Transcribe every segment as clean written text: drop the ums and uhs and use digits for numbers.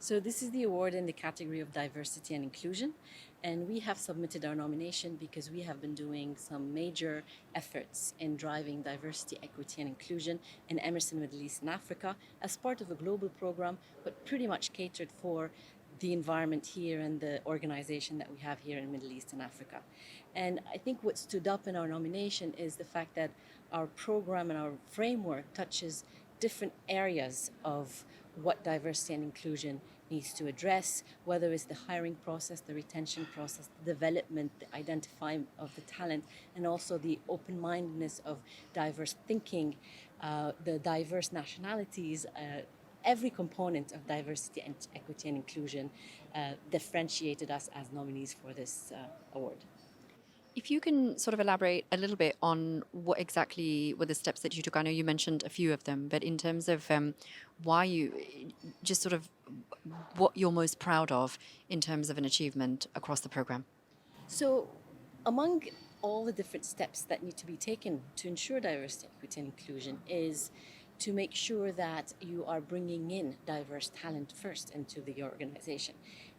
So this is the award in the category of diversity and inclusion, and we have submitted our nomination because we have been doing some major efforts in driving diversity, equity and inclusion in Emerson, Middle East and Africa as part of a global program, but pretty much catered for the environment here and the organization that we have here in Middle East and Africa. And I think what stood up in our nomination is the fact that our program and our framework touches different areas of what diversity and inclusion needs to address, whether it's the hiring process, the retention process, the development, the identifying of the talent, and also the open-mindedness of diverse thinking, the diverse nationalities, every component of diversity and equity and inclusion differentiated us as nominees for this award. If you can sort of elaborate a little bit on what exactly were the steps that you took. I know you mentioned a few of them, but in terms of why you just sort of what you're most proud of in terms of an achievement across the program. So, among all the different steps that need to be taken to ensure diversity, equity, and inclusion is to make sure that you are bringing in diverse talent first into the organization.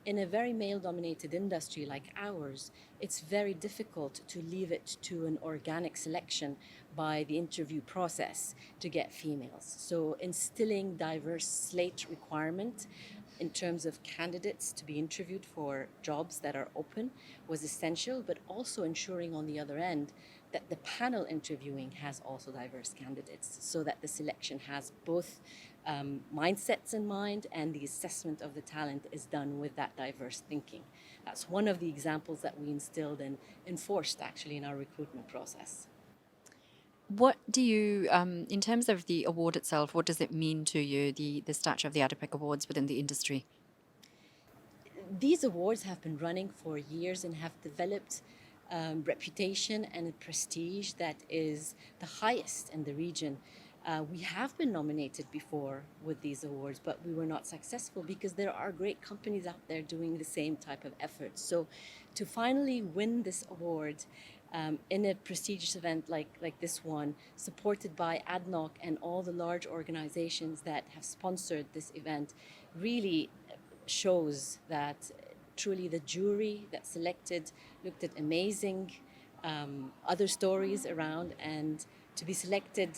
In a very male-dominated industry like ours, it's very difficult to leave it to an organic selection by the interview process to get females. So instilling diverse slate requirement in terms of candidates to be interviewed for jobs that are open was essential, but also ensuring on the other end that the panel interviewing has also diverse candidates so that the selection has both mindsets in mind and the assessment of the talent is done with that diverse thinking. That's one of the examples that we instilled and enforced actually in our recruitment process. What do you, in terms of the award itself, what does it mean to you, the stature of the ADIPEC Awards within the industry? These awards have been running for years and have developed reputation and a prestige that is the highest in the region. We have been nominated before with these awards, but we were not successful because there are great companies out there doing the same type of efforts. So to finally win this award in a prestigious event like this one, supported by ADNOC and all the large organizations that have sponsored this event, really shows that truly the jury that selected looked at amazing other stories around, and to be selected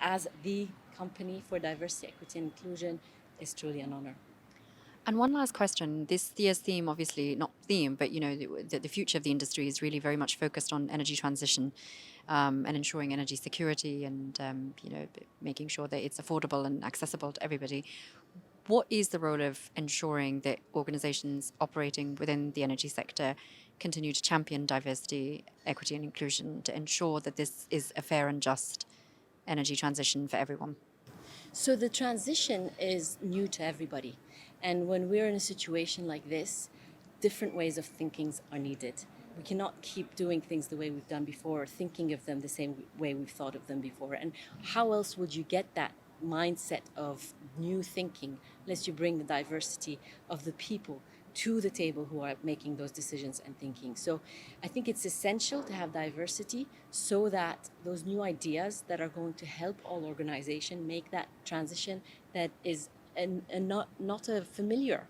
as the company for diversity, equity and inclusion is truly an honor. And one last question. This year's theme, obviously not theme, but the future of the industry is really very much focused on energy transition and ensuring energy security and making sure that it's affordable and accessible to everybody. What is the role of ensuring that organizations operating within the energy sector continue to champion diversity, equity and inclusion to ensure that this is a fair and just energy transition for everyone? So the transition is new to everybody. And when we're in a situation like this, different ways of thinking are needed. We cannot keep doing things the way we've done before, or thinking of them the same way we've thought of them before. And how else would you get that mindset of new thinking unless you bring the diversity of the people to the table who are making those decisions and thinking? So I think it's essential to have diversity so that those new ideas that are going to help all organizations make that transition that is not a familiar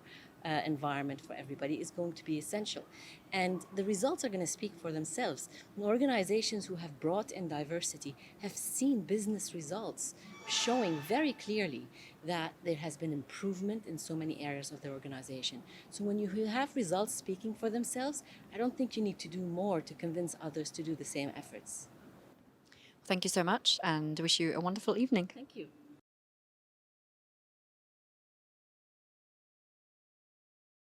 environment for everybody is going to be essential. And the results are going to speak for themselves. Organizations who have brought in diversity have seen business results showing very clearly that there has been improvement in so many areas of their organization. So when you have results speaking for themselves, I don't think you need to do more to convince others to do the same efforts. Thank you so much and wish you a wonderful evening. Thank you.